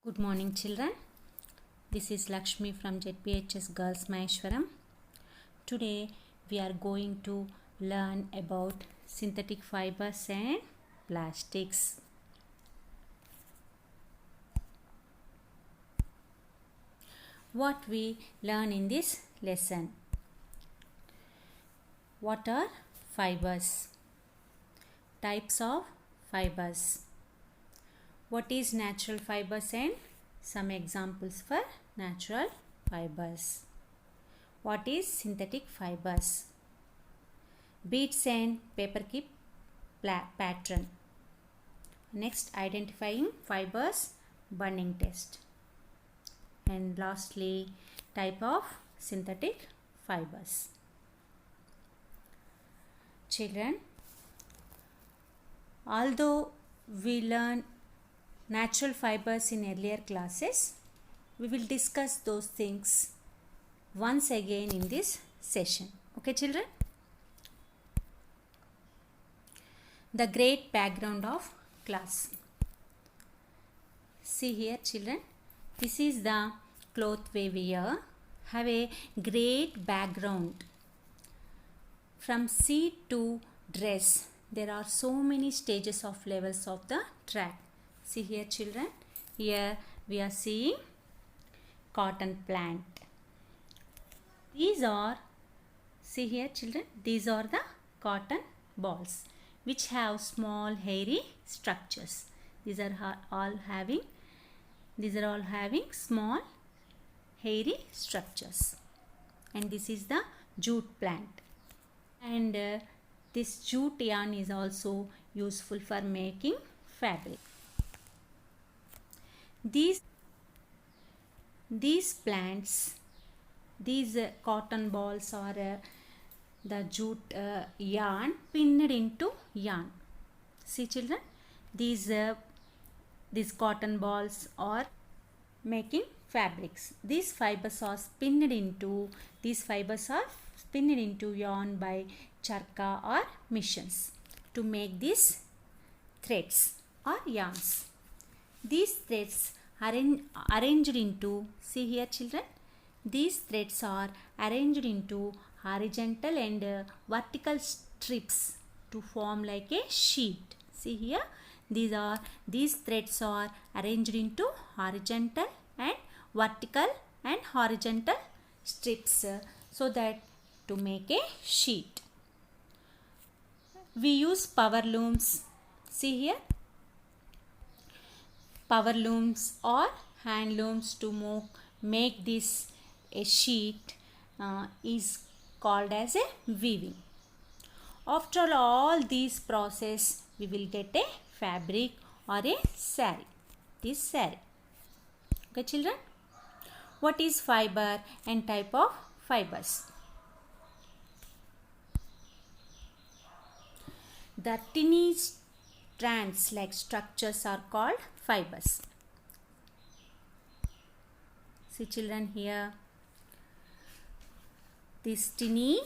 Good morning, children. This is Lakshmi from ZPHS Girls Maheshwaram. Today we are going to learn about synthetic fibers and plastics. What we learn in this lesson? What are fibers? Types of fibers. What is natural fibers and some examples for natural fibers. What is synthetic fibers? Beads and paperclip pattern. Next, identifying fibers, burning test. And lastly, type of synthetic fibers. Children, although we learn natural fibers in earlier classes, we will discuss those things once again in this session. Okay, children? The great background of class. See here, children. This is the cloth we wear. Have a great background. From seed to dress, there are so many stages of levels of the track. See here, children. Here we are seeing cotton plant. These are, see here, children, these are the cotton balls which have small hairy structures. These are all having small hairy structures. And this is the jute plant. And this jute yarn is also useful for making fabric. These plants, these cotton balls are the jute yarn pinned into yarn. See, children, these cotton balls are making fabrics. These fibers are spinned into yarn by charka or machines to make these threads or yarns. These threads are arranged into, see here, children, these threads are arranged into horizontal and vertical strips to form like a sheet. See here, these threads are arranged into horizontal and vertical and horizontal strips so that to make a sheet. We use power looms. See here, power looms or hand looms to make this a sheet is called as a weaving. After all these process, we will get a fabric or a saree. This saree. Okay, children? What is fiber and type of fibers? The tiny strands like structures are called fibers. See, children, here these tiny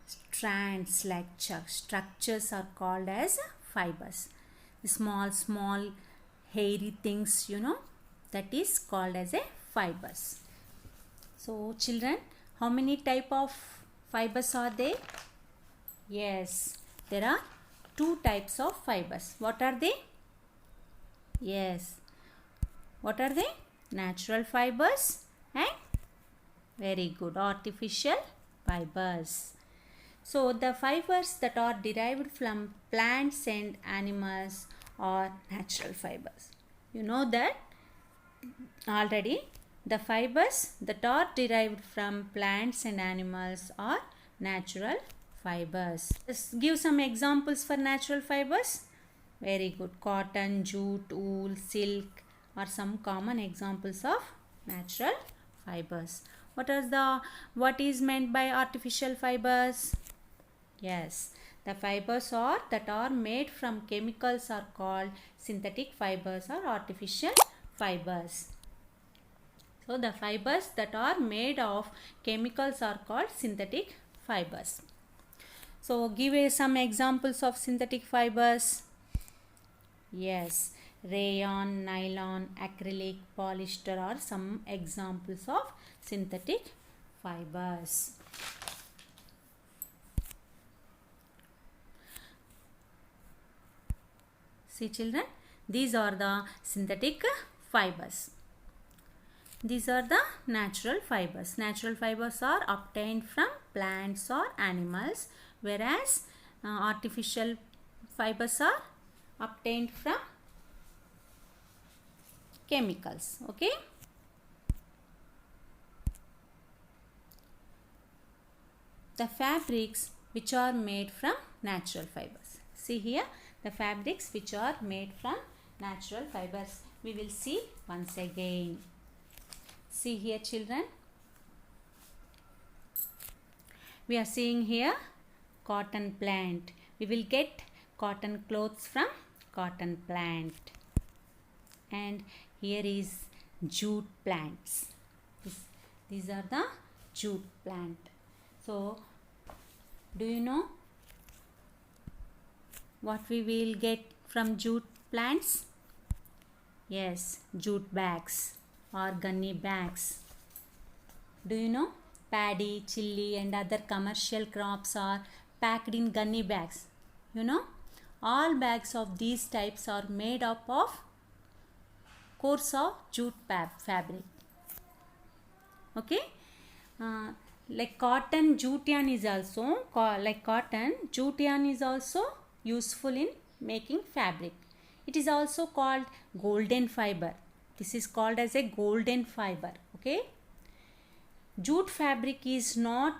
strands like structures are called as fibers. The small hairy things, that is called as a fibers. So, children, how many type of fibers are there? Yes, there are two types of fibers. What are they? Yes. What are they? Natural fibers and very good, artificial fibers. So, the fibers that are derived from plants and animals are natural fibers. You know that already. The fibers that are derived from plants and animals are natural fibers. Let's give some examples for natural fibers. Very good. Cotton, jute, wool, silk are some common examples of natural fibers. What is meant by artificial fibers? Yes, the fibers that are made from chemicals are called synthetic fibers or artificial fibers. So, the fibers that are made of chemicals are called synthetic fibers. So, give some examples of synthetic fibers. Yes, rayon, nylon, acrylic, polyester are some examples of synthetic fibers. See children, these are the synthetic fibers. These are the natural fibers. Natural fibers are obtained from plants or animals, whereas artificial fibers are obtained from chemicals. Okay. The fabrics which are made from natural fibers. See here, the fabrics which are made from natural fibers. We will see once again. See here children, we are seeing here cotton plant. We will get cotton clothes from cotton plant. And here is jute plants. These are the jute plant. So, do you know what we will get from jute plants? Yes, jute bags or gunny bags. Do you know paddy, chili and other commercial crops are packed in gunny bags? You know, all bags of these types are made up of coarse of jute fabric. Okay, like cotton, jute yarn is also jute yarn is also useful in making fabric. It is also called golden fiber. This is called as a golden fiber. Okay, jute fabric is not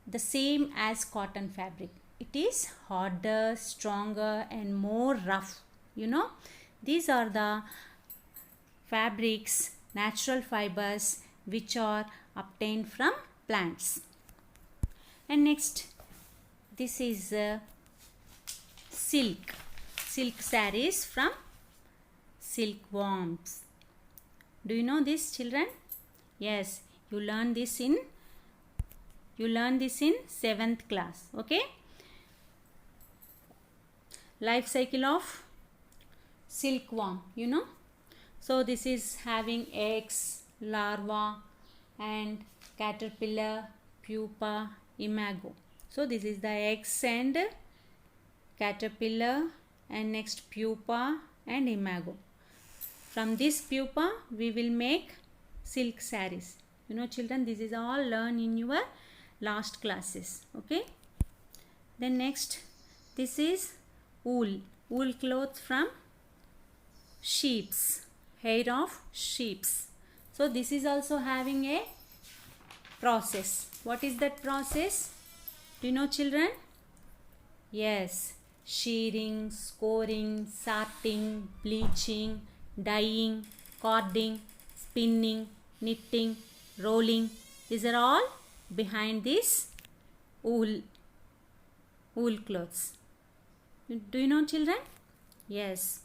the same as cotton fabric. It is harder, stronger and more rough. You know, these are the fabrics, natural fibers which are obtained from plants. And next, this is silk sarees from silkworms. Do you know this children? Yes, you learn this in 7th class. Okay, life cycle of silkworm, you know. So this is having eggs, larva and caterpillar, pupa, imago. So this is the eggs and caterpillar and next pupa and imago. From this pupa we will make silk sarees. You know children, this is all learned in your last classes. Okay. Then next, this is wool cloth from sheeps, hair of sheeps. So this is also having a process. What is that process? Do you know children? Yes, shearing, scoring, sorting, bleaching, dyeing, carding, spinning, knitting, rolling. These are all behind this wool clothes. Do you know children? Yes.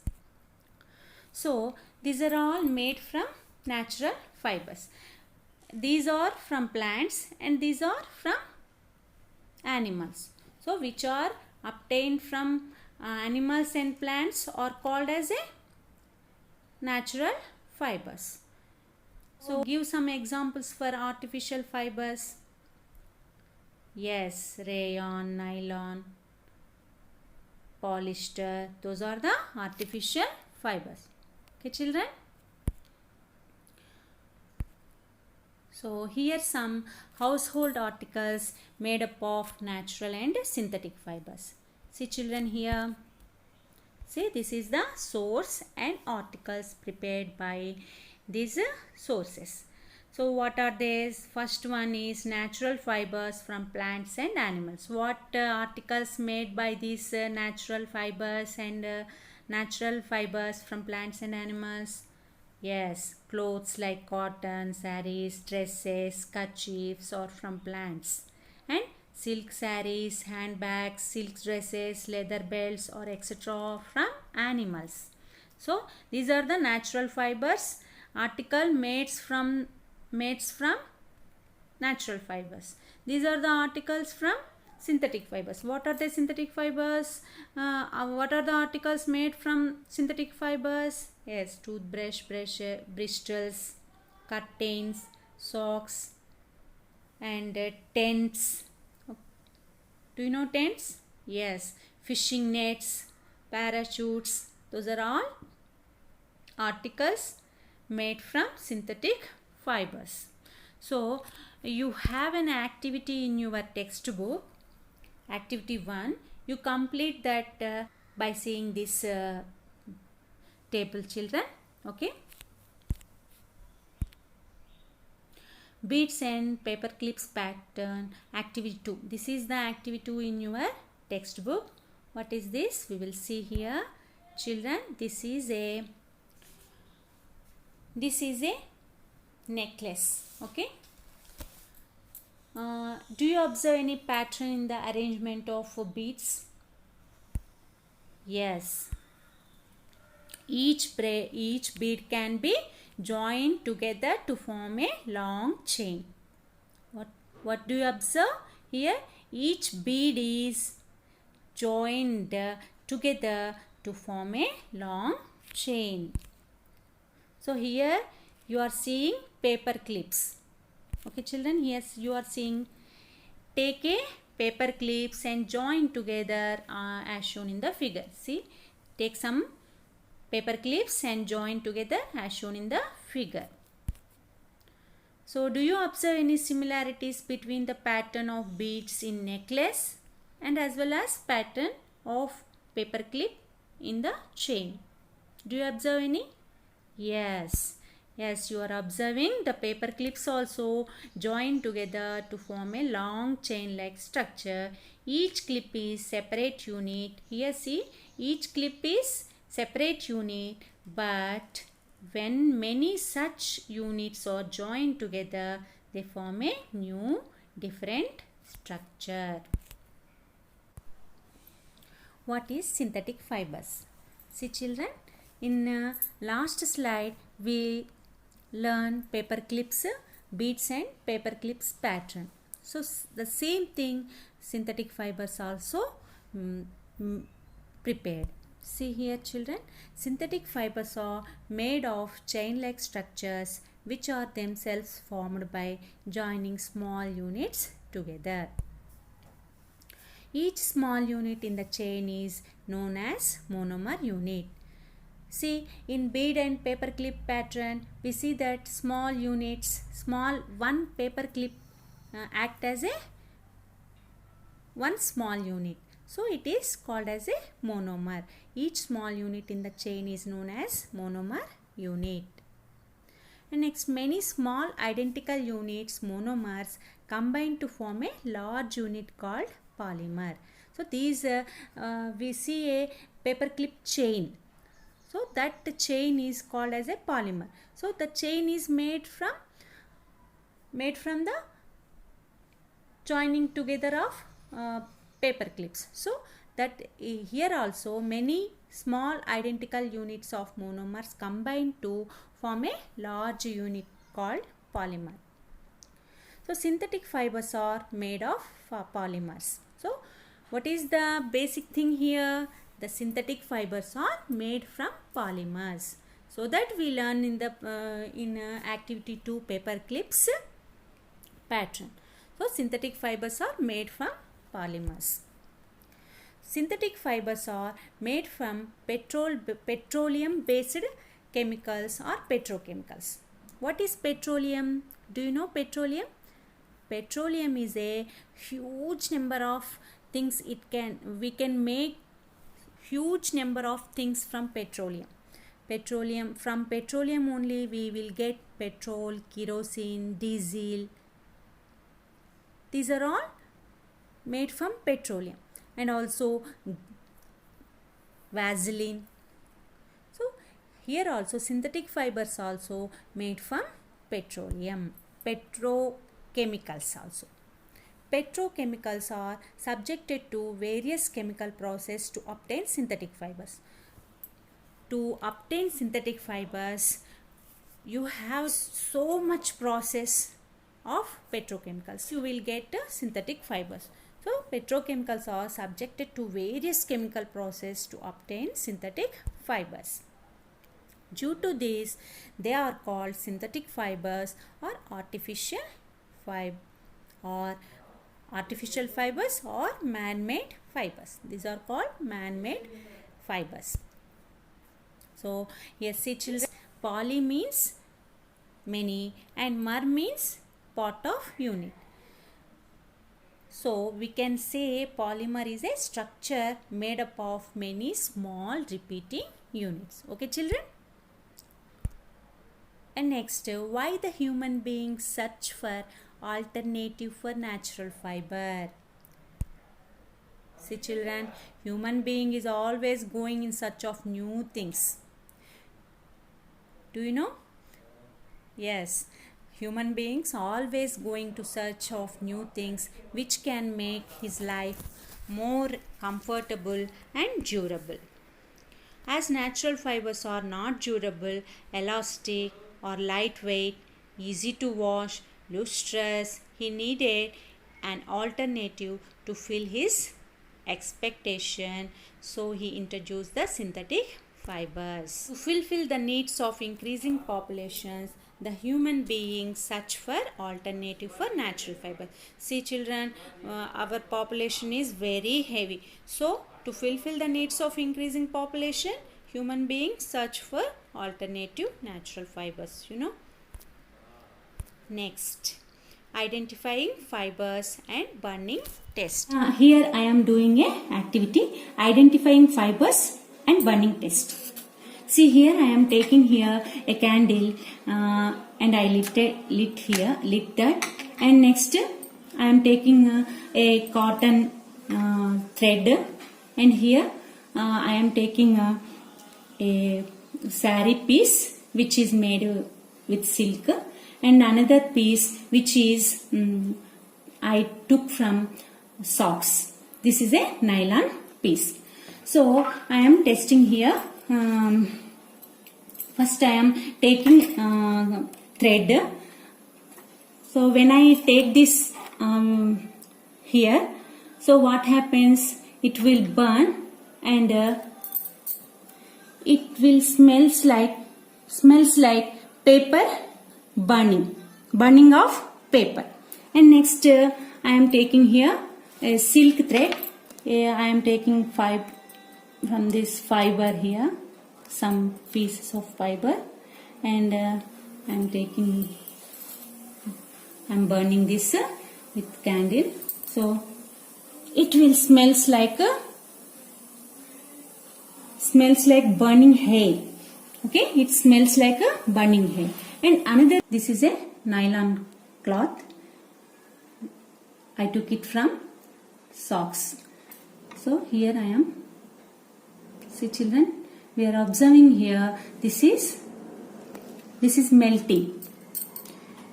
So these are all made from natural fibers. These are from plants and these are from animals. So which are obtained from animals and plants are called as a natural fibers. So give some examples for artificial fibers. Yes, rayon, nylon, polyester, those are the artificial fibers. Okay children. So here some household articles made up of natural and synthetic fibers. See children here. See, this is the source and articles prepared by these sources. So what are these? First one is natural fibers from plants and animals. What articles made by these natural fibers and natural fibers from plants and animals? Yes, clothes like cotton, sarees, dresses, kerchiefs are from plants. And silk sarees, handbags, silk dresses, leather belts or etc. from animals. So these are the natural fibers, article made from natural fibers. These are the articles from synthetic fibers. What are the synthetic fibers? What are the articles made from synthetic fibers? Yes, toothbrush, bristles, curtains, socks, and tents. Do you know tents? Yes, fishing nets, parachutes. Those are all articles made from synthetic fibers. So you have an activity in your textbook, activity 1. You complete that by seeing this table, children. Okay. Beads and paper clips pattern, activity 2. This is the activity 2 in your textbook. What is this? We will see here, children. This is a necklace. Okay. Do you observe any pattern in the arrangement of beads? Yes. Each bead can be joined together to form a long chain. What do you observe here? Each bead is joined together to form a long chain. So here you are seeing paper clips. Okay, children, here you are seeing, take a paper clips and join together as shown in the figure. See, take some paper clips and join together as shown in the figure. So do you observe any similarities between the pattern of beads in necklace and as well as pattern of paper clip in the chain? Do you observe any? Yes. Yes, you are observing the paper clips also join together to form a long chain like structure. Each clip is separate unit. Here see, each clip is separate unit, but when many such units are joined together, they form a new different structure. What is synthetic fibers? See, children, in last slide we learn paper clips, beads and paper clips pattern. So the same thing synthetic fibers also prepared. See here, children, synthetic fibers are made of chain-like structures which are themselves formed by joining small units together. Each small unit in the chain is known as monomer unit. See, in bead and paper clip pattern, we see that small units, one paper clip act as a one small unit. So it is called as a monomer. Each small unit in the chain is known as monomer unit. And next, many small identical units, monomers, combine to form a large unit called polymer. So these we see a paperclip chain. So that chain is called as a polymer. So the chain is made from the joining together of paper clips. So that here also many small identical units of monomers combine to form a large unit called polymer. So synthetic fibers are made of polymers. So what is the basic thing here? The synthetic fibers are made from polymers. So that we learn in the activity 2 paper clips pattern. So synthetic fibers are made from polymers. Synthetic fibers are made from petroleum based chemicals or petrochemicals. What is petroleum? Do you know petroleum? Petroleum is a huge number of things. We can make huge number of things from petroleum. From petroleum only we will get petrol, kerosene, diesel. These are all made from petroleum, and also Vaseline. So here also synthetic fibers also made from petroleum. Petrochemicals also. Petrochemicals are subjected to various chemical processes to obtain synthetic fibers. To obtain synthetic fibers, you have so much process of petrochemicals. You will get synthetic fibers. So petrochemicals are subjected to various chemical processes to obtain synthetic fibers. Due to this, they are called synthetic fibers or artificial fibers or man-made fibers. These are called man-made fibers. So yes, see children, poly means many and mer means part of unit. So we can say polymer is a structure made up of many small repeating units. Okay children? And next, why the human beings search for alternative for natural fiber? See children, human being is always going in search of new things. Do you know? Yes, human beings always going to search of new things which can make his life more comfortable and durable. As natural fibers are not durable, elastic or lightweight, easy to wash, lustrous, he needed an alternative to fill his expectation. So he introduced the synthetic fibers. To fulfill the needs of increasing populations, the human beings search for alternative for natural fiber. See children, our population is very heavy. So to fulfill the needs of increasing population, human beings search for alternative natural fibers, you know. Next, identifying fibers and burning test. Here I am doing a activity identifying fibers and burning test. See here I am taking here a candle and I lit that, and next I am taking a cotton thread, and here I am taking a saree piece which is made with silk, and another piece which is I took from socks. This is a nylon piece. So I am testing here. First I am taking thread. So when I take this here, so what happens, it will burn and it will smells like paper burning of paper. And next I am taking here a silk thread. I am taking from this fiber here, some pieces of fiber, and I am burning this with candle. So it will smells like burning hair. Okay, it smells like a burning hair. And another, this is a nylon cloth. I took it from socks. So here I am. See children, we are observing here, this is melting.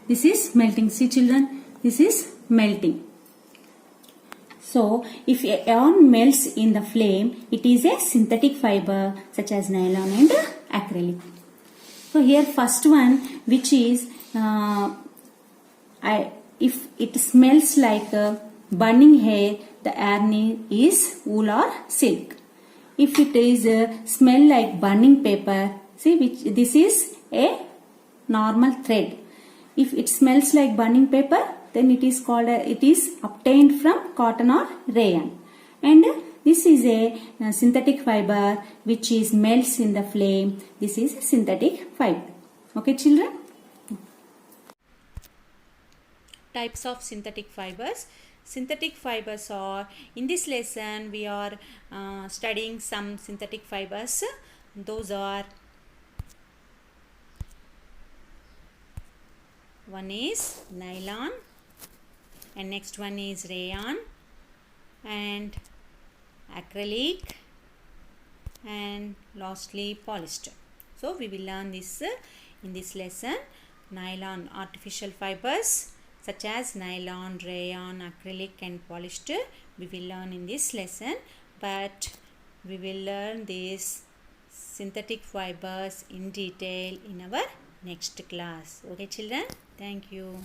This is melting. See children, this is melting. So if yarn melts in the flame, it is a synthetic fiber such as nylon and acrylic. So here first one, which is if it smells like burning hair, the yarn is wool or silk. If it is smell like burning paper, see this is a normal thread. If it smells like burning paper, then it is called it is obtained from cotton or rayon. And this is a synthetic fiber which is melts in the flame. This is synthetic fiber. Okay children? Types of synthetic fibers. Synthetic fibers are, in this lesson we are studying some synthetic fibers. Those are, one is nylon, and next one is rayon and acrylic, and lastly polyester. So we will learn this in this lesson. Nylon, artificial fibers such as nylon, rayon, acrylic and polyester we will learn in this lesson, but we will learn these synthetic fibers in detail in our next class. Okay children, thank you.